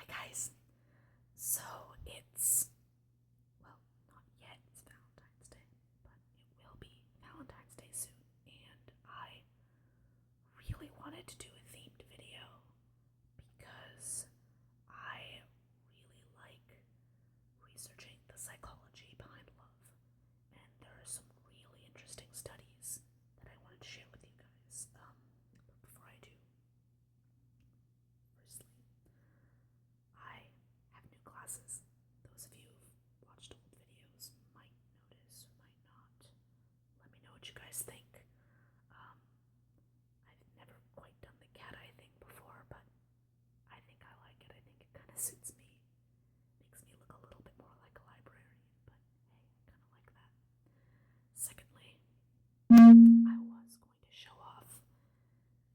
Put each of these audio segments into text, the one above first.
Hi guys. So it's, well, not yet, it's Valentine's Day, but it will be Valentine's Day soon. And I really wanted to do a themed video because I really like researching the psychology behind love. And there are some really interesting studies that I wanted to share with you guys. But before I do, firstly, I have new glasses. Those of you who've watched old videos might notice, might not. Let me know what you guys think. I've never quite done the cat eye thing before, but I think I like it. I think it kind of suits me. Makes me look a little bit more like a librarian, but hey, I kind of like that. Secondly, I was going to show off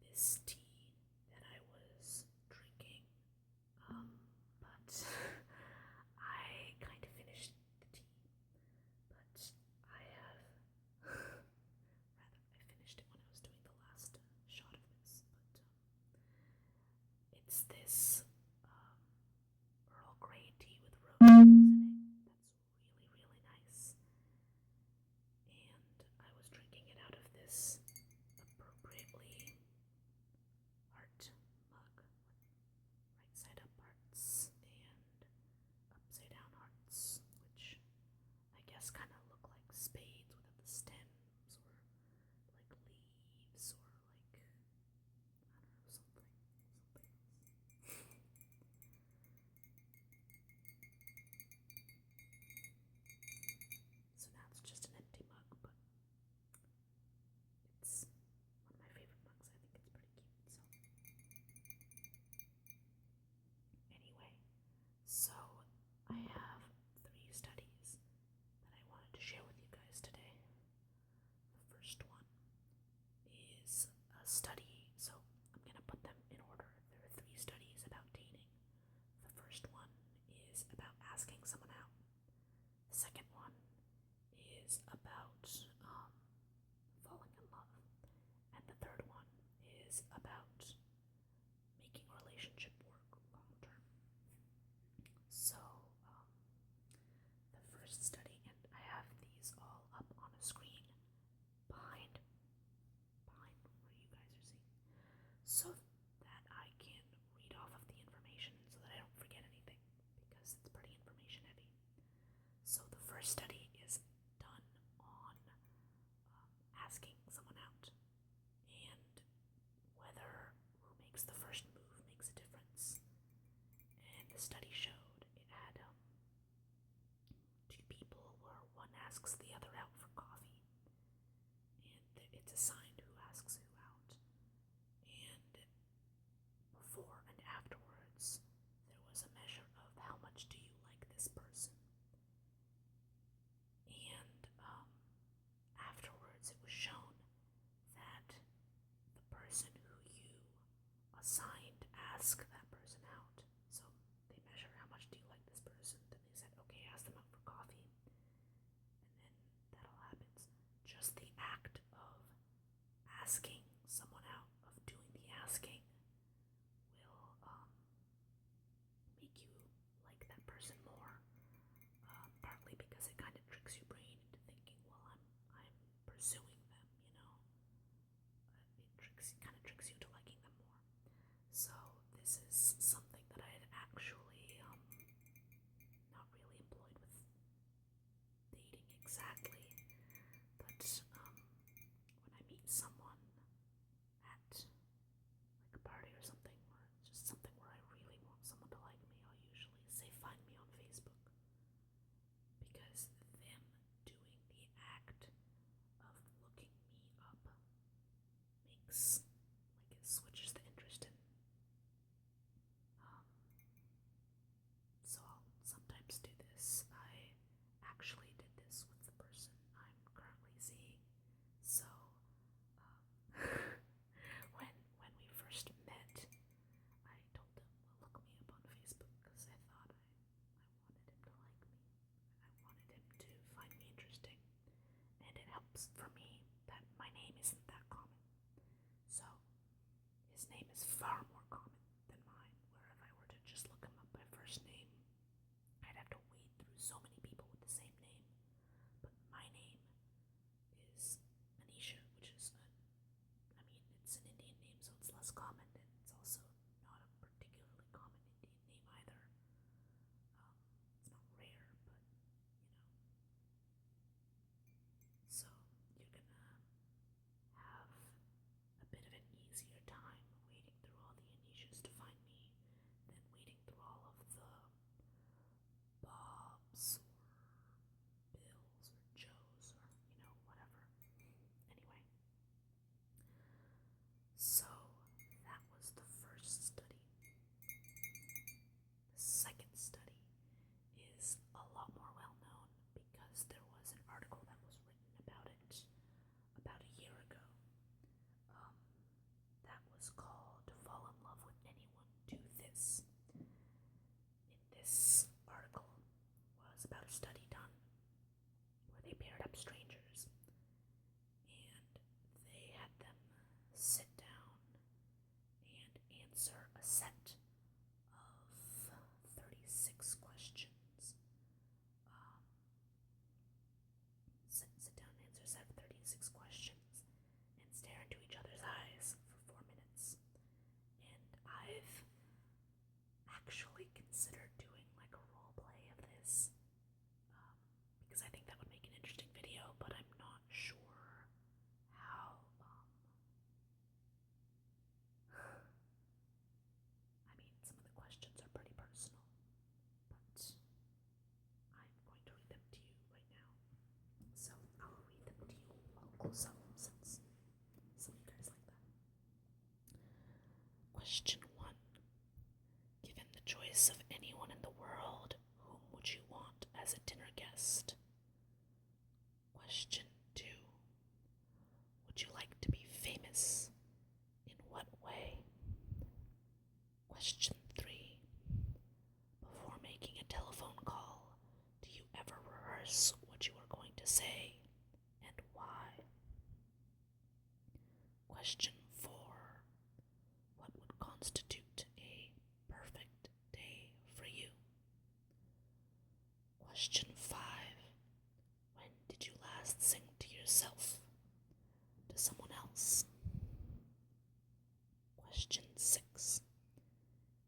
this tea that I was drinking, but I kind of finished the tea, but I have, rather, I finished it when I was doing the last shot of this, but it's this Earl Grey tea with rose petals in it. That's really, really nice. And I was drinking it out of this appropriately heart mug with right side up hearts and upside down hearts, which I guess kind of look like spades without the stems, or like leaves, or like, I don't know, something else. So now it's just an empty mug, but it's one of my favorite mugs. I think it's pretty cute. Anyway, so I have 3 studies that I wanted to share with you guys today. The first one is a study, so I'm going to put them in order. There are 3 studies about dating. The first one is about asking someone out. The second one is about falling in love. And the third one is about making a relationship work long term. So, the first study, and I have these all up on a screen behind where you guys are seeing, so that I can read off of the information so that I don't forget anything, because it's pretty information heavy. So the first study is done on asking someone out, and whether who makes the first move makes a difference. And the study showed it had 2 people where one asks the other out for coffee, and it's assigned who asks who out. And before and afterwards, there was a measure of how much do you like this person. And afterwards, it was shown that the person who you assigned ask that person out. So they measure how much do you like this person. Then they said, okay, ask them out for coffee. And then that all happens. Just the act of asking someone out, of doing the asking, will make you like that person more. Partly because it kind of tricks your brain into thinking, well, I'm pursuing them, you know. It kind of tricks you into liking them more. So this is something that I had actually not really employed with dating exactly, but when I meet someone at like a party or something, or just something where I really want someone to like me, I'll usually say find me on Facebook, because them doing the act of looking me up makes, like, it switches the interest in. So I'll sometimes do this. I actually did this with the person I'm currently seeing. So when we first met, I told him, well, look me up on Facebook, because I thought I wanted him to like me. I wanted him to find me interesting. And it helps for me that my name isn't that common. So his name is far more common than mine, where if I were to just look him up by consider doing like a role play of this, because I think that would make an interesting video, but I'm not sure how. I mean, some of the questions are pretty personal, but I'm going to read them to you right now. So I'll read them to you all close up since some of you guys like that. Question 1. Given the choice of anyone in the world, whom would you want as a dinner guest? Question 2. Would you like to be famous? In what way? Question 3. Before making a telephone call, do you ever rehearse what you are going to say and why? Question 4. What would constitute a perfect day for you? Question 5. When did you last sing to yourself? To someone else? Question 6.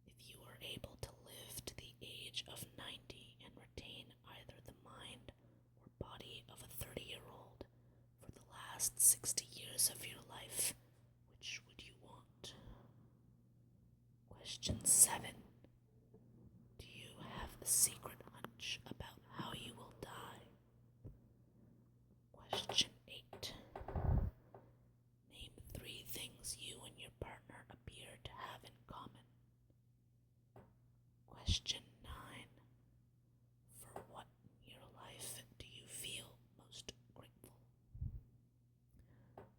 If you were able to live to the age of 90 and retain either the mind or body of a 30-year-old for the last 60 years of your life, which would you want? Question 7. Do you have a secret hunch about how you will die? Question 8. Name 3 things you and your partner appear to have in common. Question 9. For what in your life do you feel most grateful?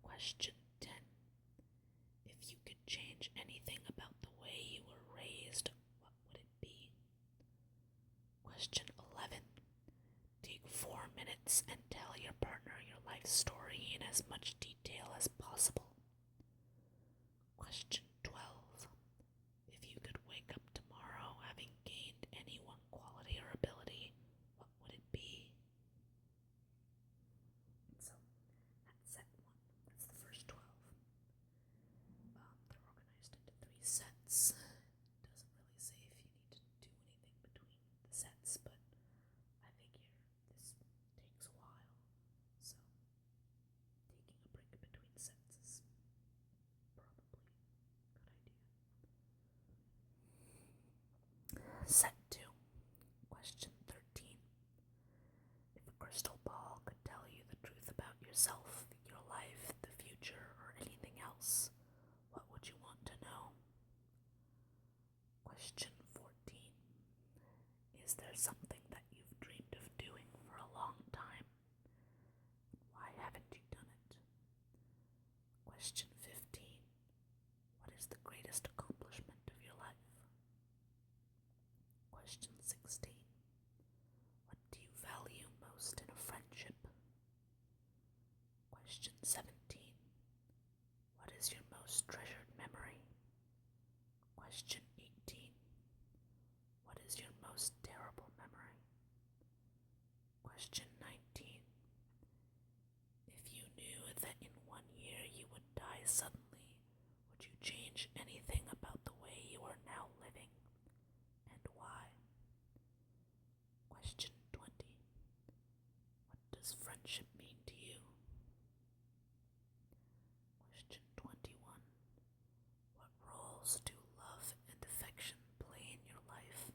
Question 10. If you could change anything about the way you were raised, what would it be? Question 11. Take 4 minutes and tell your partner your life story in as much detail as possible. Question 12. If you could wake up tomorrow having gained any one quality or ability, what would it be? So, that's set 1. That's the first 12. They're organized into 3 sets. It doesn't really say if you need to do anything between the sets, but I figure this takes a while, so taking a break between sets is probably a good idea. Set 2. Question 13. If a crystal ball could tell you the truth about yourself, your life, the future, or anything else, what would you want to know? Question 14. Is there something that you've dreamed of doing for a long time? Why haven't you done it? Question 15. What is the greatest accomplishment of your life? Question 16. What do you value most in a friendship? Question 17. What is your most treasured memory? Question 18. What is your most terrible memory? Question 19. If you knew that in 1 year you would die suddenly, would you change anything about the way you are now living, and why? Question 20. What does friendship mean to you? Question 21. What roles do love and affection play in your life?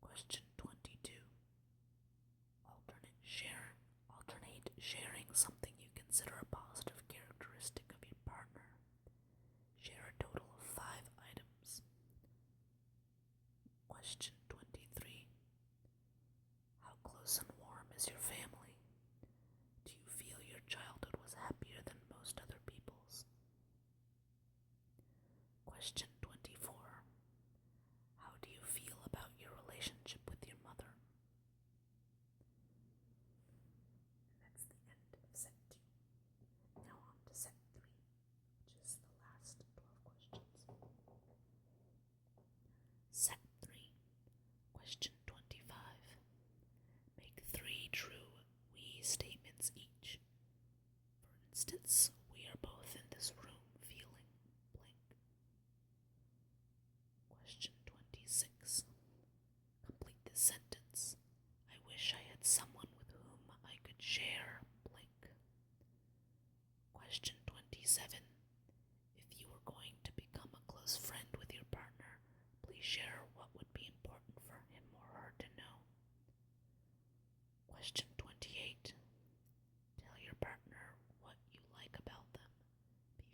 Question 22. Alternate sharing something you consider a positive characteristic of your partner. Share a total of 5 items. Question 23. How close and warm is your family? Do you feel your childhood was happier than most other people's? Question 24. How do you feel about your relationship with your mother? That's the end of set 2. Now on to set 3, which is the last 12 questions. Set 3. Question 25. Make 3 true we statements each. For instance, we are both in this room feeling blank. Question 26. share what would be important for him or her to know. Question 28. Tell your partner what you like about them.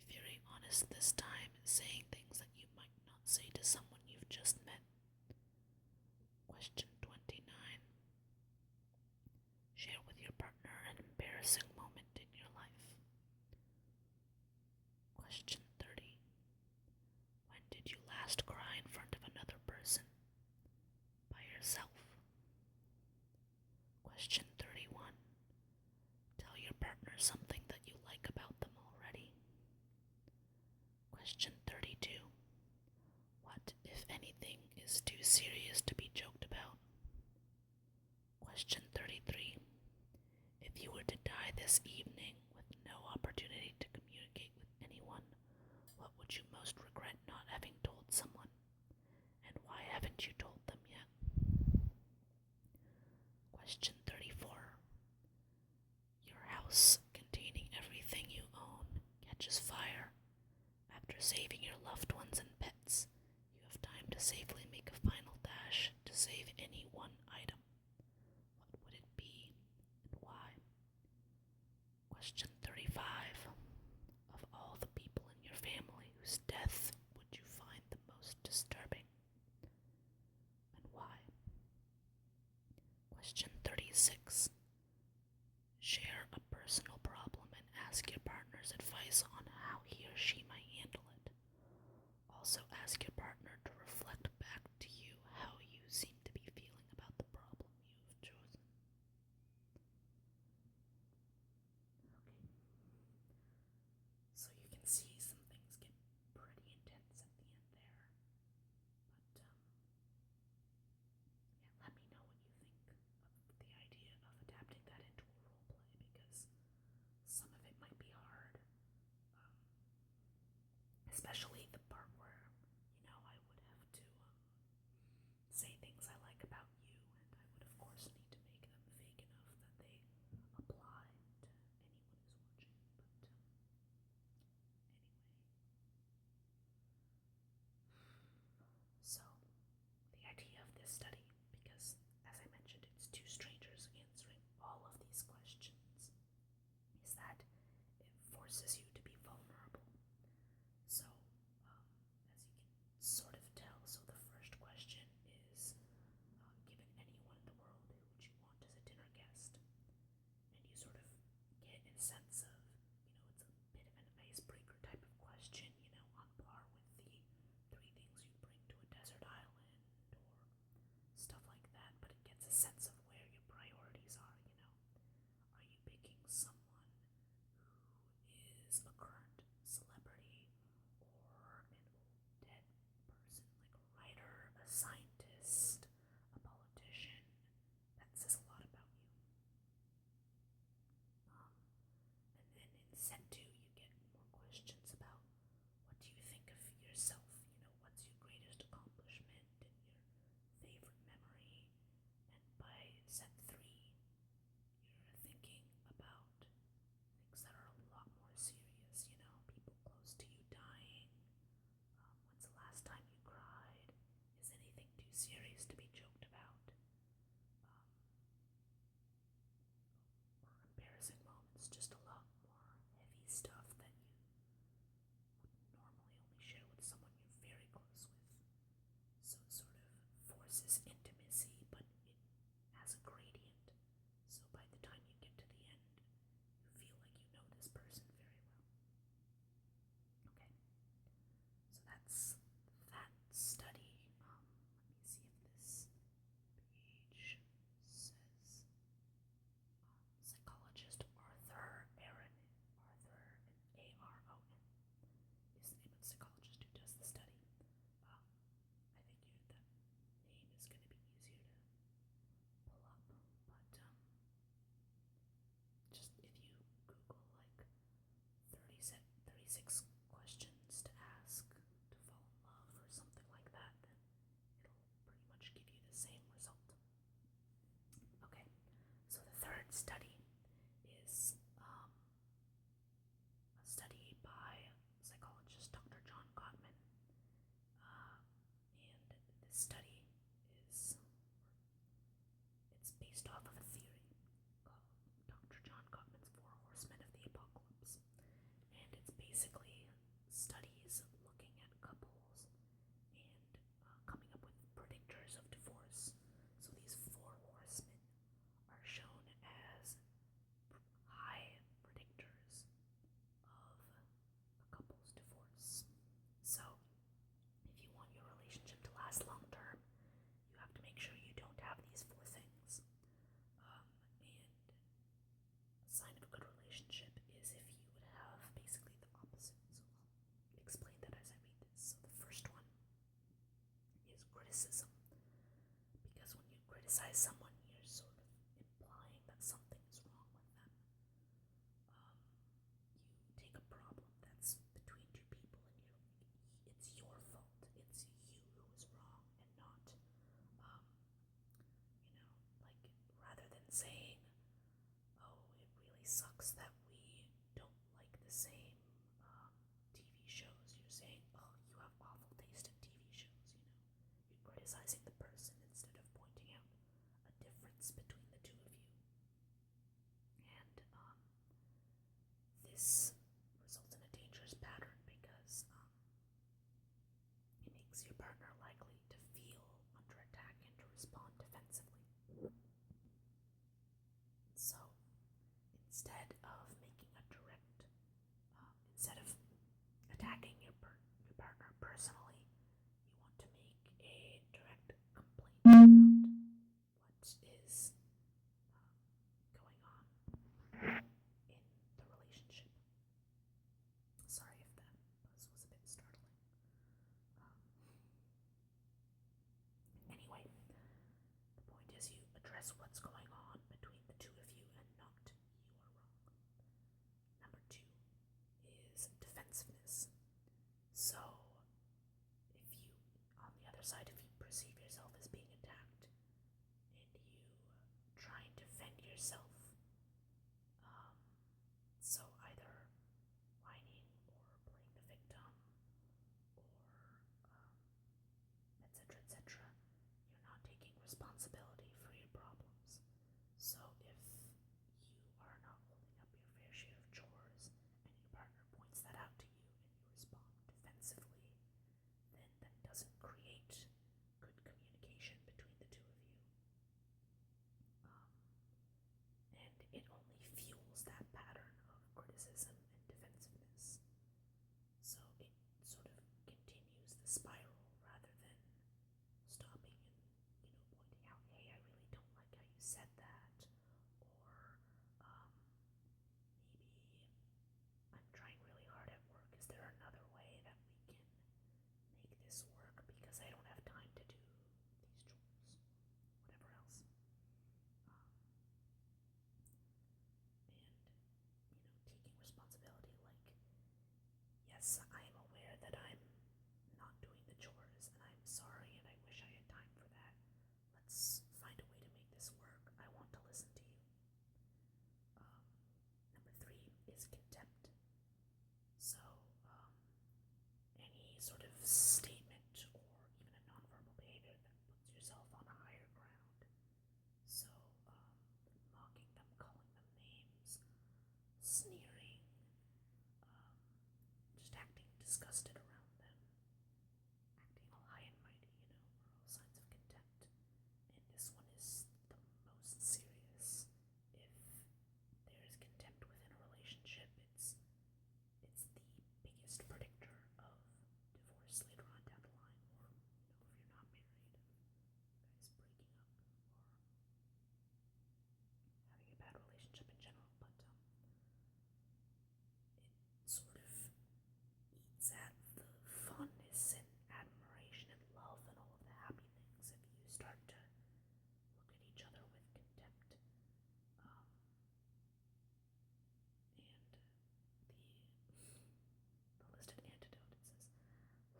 Be very honest this time, saying things that you might not say to someone you've just met. Question 29. Share with your partner an embarrassing moment in your life. Question 30. When did you last cry in front of another person? By yourself. Question 31. Tell your partner something that you like about them already. Question 32. What, if anything, is too serious to be joked about? Question 33. If you were to die this evening with no opportunity to communicate with anyone, what would you most regret not having told someone? And why haven't you told them yet? Question 34. Your house, containing everything you own, catches fire. After saving your loved ones and pets, you have time to safely make a final dash to save any one item. What would it be and why? Question 35. Of all the people in your family, whose death would you find the most disturbing? And why? Question 36. Share a personal problem and ask your partner's advice on how he or she might handle it. Also ask your partner to reflect back to you how you seem to be feeling about the problem you have chosen. Okay. So you can see some things get pretty intense at the end there. But yeah, let me know what you think of the idea of adapting that into a role play, because some of it might be hard, especially the part where, I would have is your partner likely to feel under attack and to respond defensively. So instead of attacking your partner personally, you want to make a direct complaint about what is going on in the relationship. Sorry if that buzz was a bit startling. Anyway, the point is you address what's going on between the two of you and not you are wrong. Number 2 is defensiveness. So, if you, on the other side, if you perceive yourself as being attacked and you try and defend yourself, so either whining or playing the victim or etc., you're not taking responsibility for your problems. So if you are not holding up your fair share of chores and your partner points that out to you and you respond defensively, then that doesn't create good communication between the two of you. And it only fuels that pattern of criticism and defensiveness. So it sort of continues the spiral rather than stopping and, pointing out, hey, I really don't like how you said that, or maybe I'm trying really hard at work. Is there another way that we can make this work because I don't have time to do these chores, whatever else. And taking responsibility, like, yes, I am aware that I'm not doing the chores and I'm sorry and I wish I had time for that. Let's find a way to make this work. I want to listen to you. Number 3 is contempt. So any sort of statement or even a nonverbal behavior that puts yourself on a higher ground. So mocking them, calling them names, sneering, just acting disgusted around them, acting all high and mighty, are all signs of contempt. And this one is the most serious. If there is contempt within a relationship, it's the biggest predictor of divorce later on down the line, or if you're not married, guys breaking up or having a bad relationship in general. But it sort of eats at the fondness and admiration and love and all of the happy things if you start to look at each other with contempt. And the listed antidote, it says,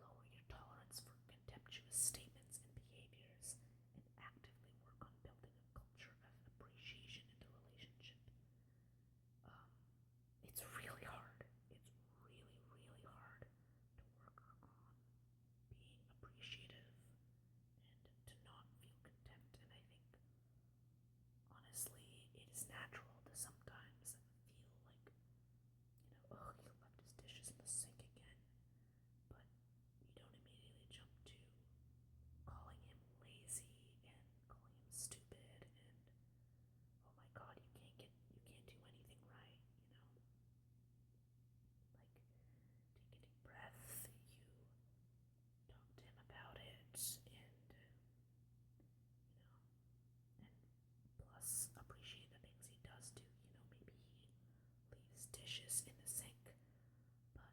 lower your tolerance for contemptuous statements and behaviors and actively work on building a culture of appreciation in the relationship. It's really hard. It's really, really hard to work on being appreciative and to not feel contempt. And I think, honestly, it is natural to sometimes feel like, oh, he left his dishes in the sink again. But you don't immediately jump to calling him lazy and calling him stupid and, oh my god, you can't do anything right, Like, take a deep breath, you talk to him about it, and plus appreciate the things he does do. Maybe he leaves dishes in the sink, but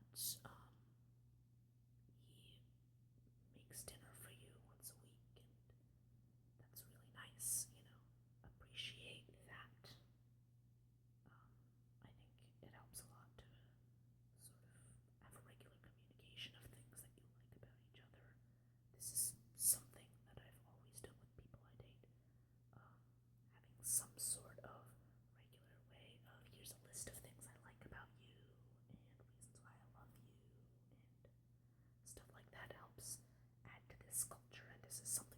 he makes dinner for you once a week, and that's really nice. Appreciate that. I think it helps a lot to sort of have a regular communication of things that you like about each other. This is something that I've always done with people I date. Having some sort of regular way of, here's a list of things I like about you and reasons why I love you, and stuff like that helps add to this culture. And this is something